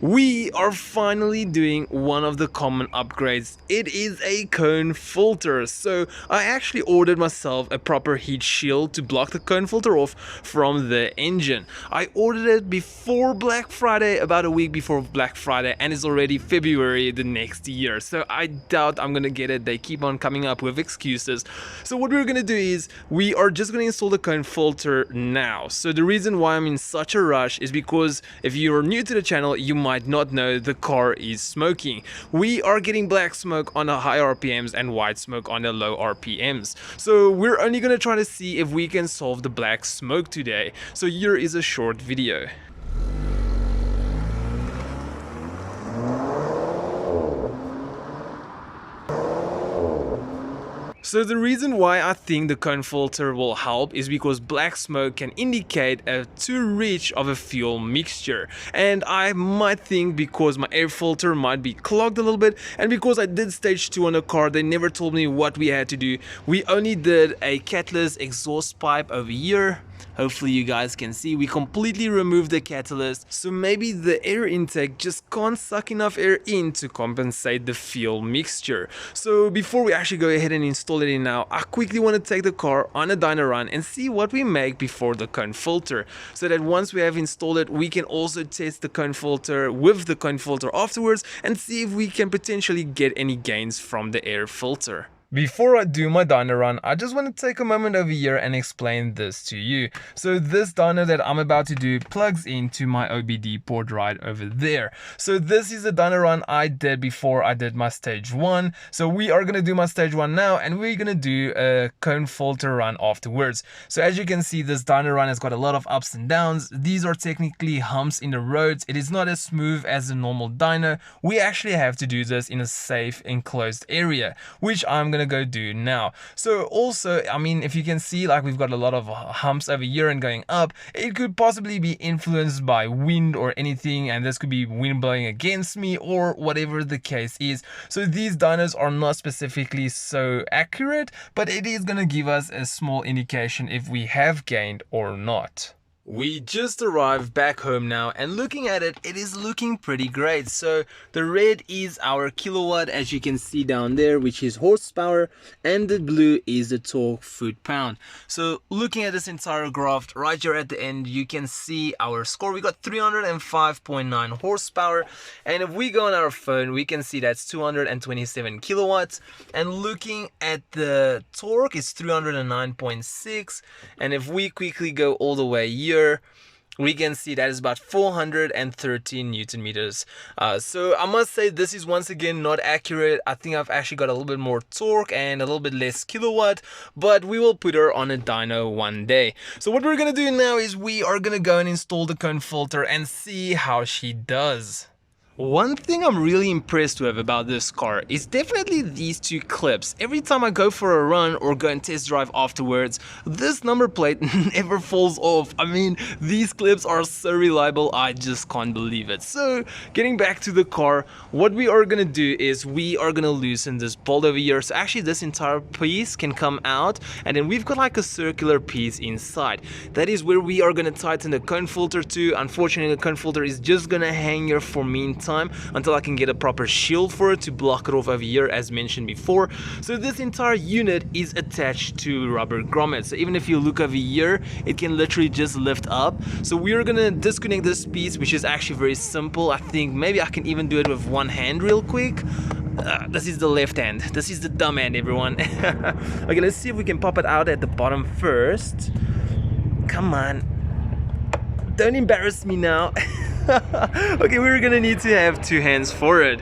We are finally doing one of the common upgrades. It is a cone filter. So I actually ordered myself a proper heat shield to block the cone filter off from the engine. I ordered it before Black Friday, about a week before Black Friday, and it's already February the next year. So I doubt I'm gonna get it. They keep on coming up with excuses. So what we're gonna do is we are just gonna install the cone filter now. So the reason why I'm in such a rush is because if you're new to the channel, you might not know the car is smoking. We are getting black smoke on the high RPMs and white smoke on the low RPMs. So we're only gonna try to see if we can solve the black smoke today. So here is a short video. So the reason why I think the cone filter will help is because black smoke can indicate a too rich of a fuel mixture, and I might think because my air filter might be clogged a little bit, and because I did stage 2 on the car, they never told me what we had to do. We only did a catalyst exhaust pipe over here. Hopefully you guys can see we completely removed the catalyst, so maybe the air intake just can't suck enough air in to compensate the fuel mixture. So before we actually go ahead and install it in now, I quickly want to take the car on a dyno run and see what we make before the cone filter, so that once we have installed it, we can also test the cone filter with the cone filter afterwards and see if we can potentially get any gains from the air filter. Before I do my dyno run, I just want to take a moment over here and explain this to you. So this dyno that I'm about to do plugs into my OBD port right over there. So this is the dyno run I did before I did my stage 1. So we are going to do my stage 1 now, and we're going to do a cone filter run afterwards. So as you can see, this dyno run has got a lot of ups and downs. These are technically humps in the roads. It is not as smooth as a normal dyno. We actually have to do this in a safe enclosed area, which I'm going to go do now. So also, I mean, if you can see, like, we've got a lot of humps over here and going up. It could possibly be influenced by wind or anything, and this could be wind blowing against me or whatever the case is. So these dynos are not specifically so accurate, but it is going to give us a small indication if we have gained or not. We just arrived back home now, and looking at it, it is looking pretty great. So the red is our kilowatt, as you can see down there, which is horsepower, and the blue is the torque foot-pound. So looking at this entire graph right here at the end, you can see our score. We got 305.9 horsepower, and if we go on our phone, we can see that's 227 kilowatts. And looking at the torque, it's 309.6, and if we quickly go all the way here, we can see that is about 413 Newton meters. So I must say this is once again not accurate. I think I've actually got a little bit more torque and a little bit less kilowatt, but we will put her on a dyno one day. So what we're gonna do now is we are gonna go and install the cone filter and see how she does. One thing I'm really impressed with about this car is definitely these two clips. Every time I go for a run or go and test drive afterwards, this number plate never falls off. I mean, these clips are so reliable, I just can't believe it. So getting back to the car, what we are gonna do is we are gonna loosen this bolt over here. So actually this entire piece can come out, and then we've got like a circular piece inside. That is where we are gonna tighten the cone filter to. Unfortunately, the cone filter is just gonna hang here for me time until I can get a proper shield for it to block it off over here, as mentioned before. So this entire unit is attached to rubber grommets, so even if you look over here, it can literally just lift up. So we are gonna disconnect this piece, which is actually very simple. I think maybe I can even do it with one hand real quick. This is the left hand, this is the dumb hand, everyone. Okay, let's see if we can pop it out at the bottom first. Come on, don't embarrass me now. Okay, we're gonna need to have two hands for it.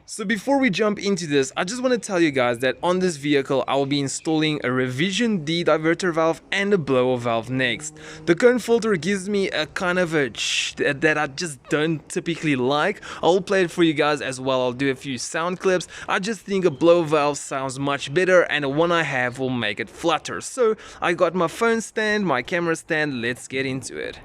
So before we jump into this, I just want to tell you guys that on this vehicle I will be installing a revision D diverter valve and a blower valve next. The cone filter gives me a kind of a that I just don't typically like. I'll play it for you guys as well. I'll do a few sound clips. I just think a blower valve sounds much better, and the one I have will make it flutter. So I got my phone stand, my camera stand, let's get into it.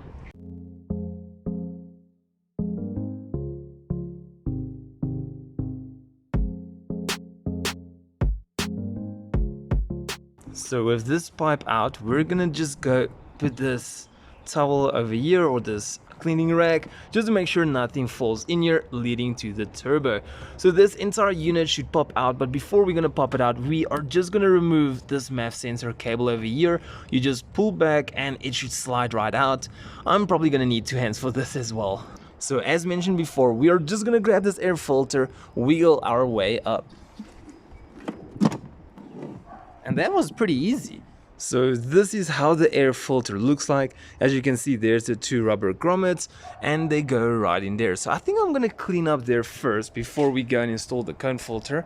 So with this pipe out, we're gonna just go put this towel over here, or this cleaning rag just to make sure nothing falls in here leading to the turbo. So this entire unit should pop out, but before we're gonna pop it out, we are just gonna remove this MAF sensor cable over here. You just pull back and it should slide right out. I'm probably gonna need 2 hands for this as well. So as mentioned before, we are just gonna grab this air filter, wiggle our way up. And that was pretty easy. So this is how the air filter looks like. As you can see, there's the 2 rubber grommets and they go right in there. So I think I'm gonna clean up there first before we go and install the cone filter.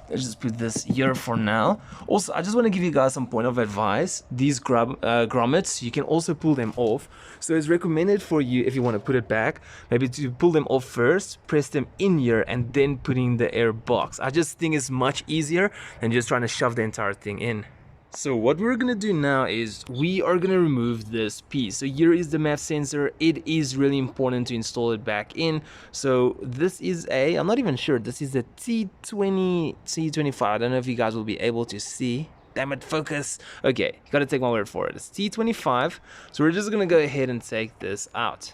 Let's just put this here for now. Also, I just want to give you guys some point of advice. These grommets, you can also pull them off. So it's recommended for you, if you want to put it back, maybe to pull them off first, press them in here, and then put in the air box. I just think it's much easier than just trying to shove the entire thing in. So what we're gonna do now is we are gonna remove this piece. So here is the MAF sensor. It is really important to install it back in. So this is I'm not even sure, this is a T25. I don't know if you guys will be able to see. Damn it, focus. Okay, you gotta take my word for it. It's T25. So we're just gonna go ahead and take this out.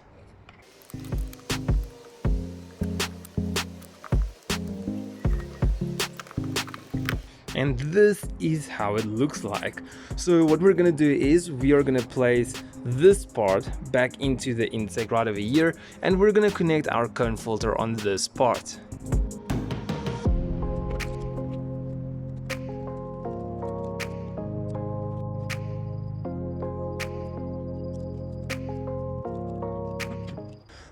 And this is how it looks like. So what we're gonna do is we are gonna place this part back into the intake right over here, and we're gonna connect our cone filter on this part.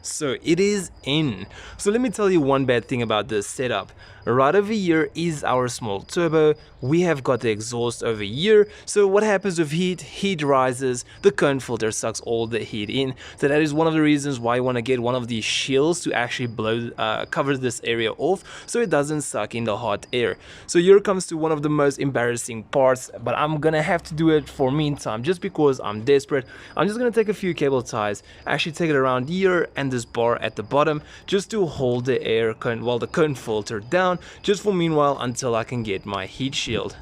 So it is in. So let me tell you one bad thing about this setup. Right over here is our small turbo. We have got the exhaust over here. So what happens with heat? Heat rises, the cone filter sucks all the heat in. So that is one of the reasons why you want to get one of these shields to actually cover this area off so it doesn't suck in the hot air. So here comes to one of the most embarrassing parts, but I'm gonna have to do it for meantime just because I'm desperate. I'm just gonna take a few cable ties, actually take it around here and this bar at the bottom just to hold the air cone, the cone filter down, just for meanwhile until I can get my heat shield.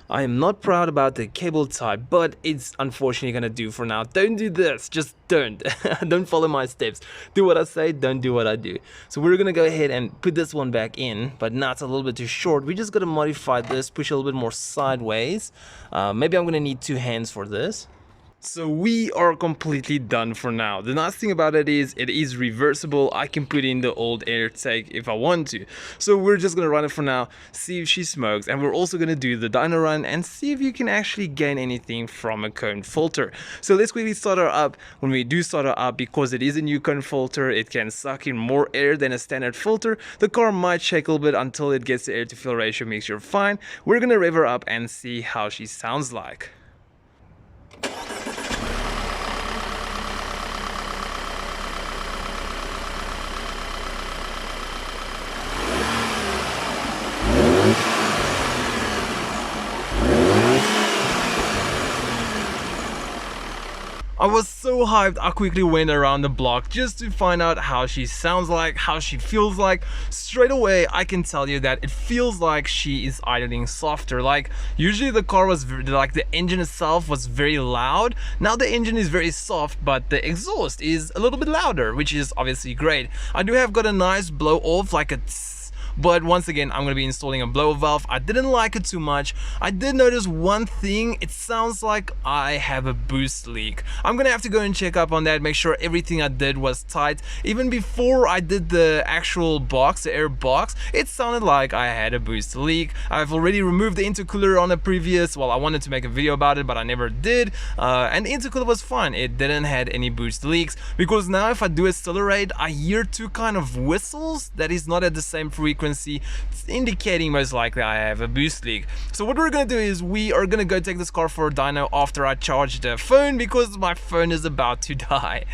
I am not proud about the cable tie, but it's unfortunately gonna do for now. Don't do this, just don't. Don't follow my steps. Do what I say, don't do what I do. So we're gonna go ahead and put this one back in, but now it's a little bit too short. We just gotta modify this, push a little bit more sideways. Maybe I'm gonna need 2 hands for this. So we are completely done for now. The nice thing about it is reversible. I can put in the old air tank if I want to. So we're just gonna run it for now, see if she smokes, and we're also gonna do the dyno run and see if you can actually gain anything from a cone filter. So let's quickly start her up. When we do start her up, because it is a new cone filter, it can suck in more air than a standard filter. The car might shake a little bit until it gets the air to fuel ratio mixture fine. We're gonna rev her up and see how she sounds like. I was so hyped, I quickly went around the block just to find out how she sounds like, how she feels like. Straight away, I can tell you that it feels like she is idling softer. Like, usually the car was, the engine itself was very loud. Now the engine is very soft, but the exhaust is a little bit louder, which is obviously great. I do have got a nice blow off, like a tss. But once again, I'm going to be installing a blow valve. I didn't like it too much. I did notice one thing. It sounds like I have a boost leak. I'm going to have to go and check up on that, make sure everything I did was tight. Even before I did the actual box, the air box, it sounded like I had a boost leak. I've already removed the intercooler on a previous, I wanted to make a video about it, but I never did. And the intercooler was fine. It didn't had any boost leaks, because now if I do accelerate, I hear 2 kind of whistles that is not at the same frequency. It's indicating most likely I have a boost leak. So what we're gonna do is we are gonna go take this car for a dyno after I charge the phone, because my phone is about to die.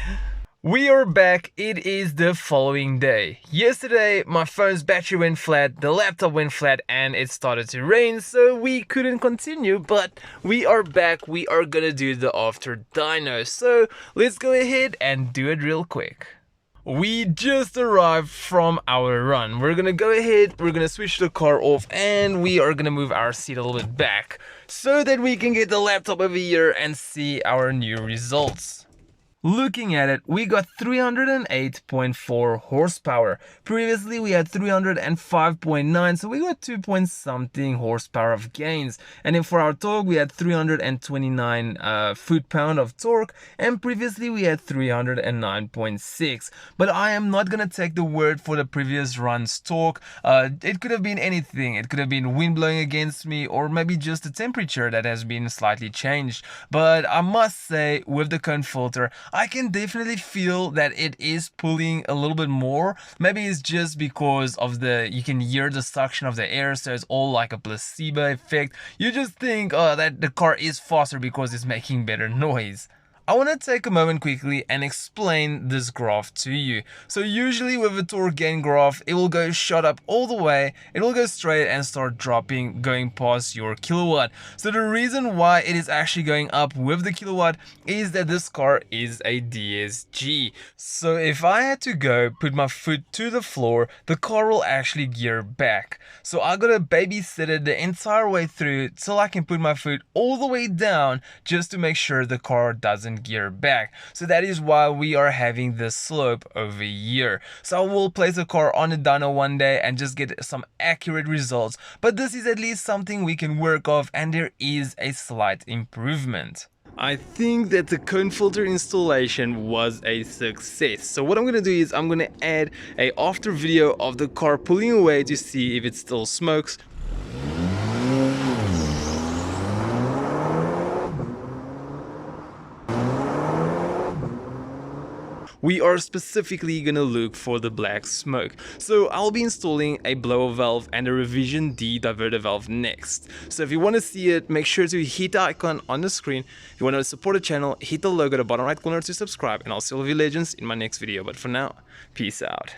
We are back. It is the following day. Yesterday my phone's battery went flat, the laptop went flat, and it started to rain, so we couldn't continue. But we are back. We are gonna do the after dyno, so let's go ahead and do it real quick. We just arrived from our run. We're gonna go ahead, we're gonna switch the car off, and we are gonna move our seat a little bit back so that we can get the laptop over here and see our new results. Looking at it, we got 308.4 horsepower. Previously, we had 305.9, so we got 2 point something horsepower of gains. And then for our torque, we had 329 foot-pound of torque, and previously we had 309.6. But I am not gonna take the word for the previous run's torque. It could have been anything. It could have been wind blowing against me, or maybe just the temperature that has been slightly changed. But I must say, with the cone filter, I can definitely feel that it is pulling a little bit more. Maybe it's just because of you can hear the suction of the air, so it's all like a placebo effect. You just think, oh, that the car is faster because it's making better noise. I want to take a moment quickly and explain this graph to you. So usually with a torque gain graph, it will go shot up all the way, it will go straight and start dropping, going past your kilowatt. So the reason why it is actually going up with the kilowatt is that this car is a DSG. So if I had to go put my foot to the floor, the car will actually gear back. So I gotta babysit it the entire way through till I can put my foot all the way down just to make sure the car doesn't gear back. So that is why we are having this slope over here. So I will place the car on a dyno one day and just get some accurate results, but this is at least something we can work off, and there is a slight improvement. I think that the cone filter installation was a success. So what I'm gonna do is I'm gonna add a after video of the car pulling away to see if it still smokes. We are specifically gonna look for the black smoke. So I'll be installing a blower valve and a revision D diverter valve next. So if you want to see it, make sure to hit the icon on the screen. If you want to support the channel, hit the logo at the bottom right corner to subscribe, and I'll see all of you legends in my next video. But for now, peace out.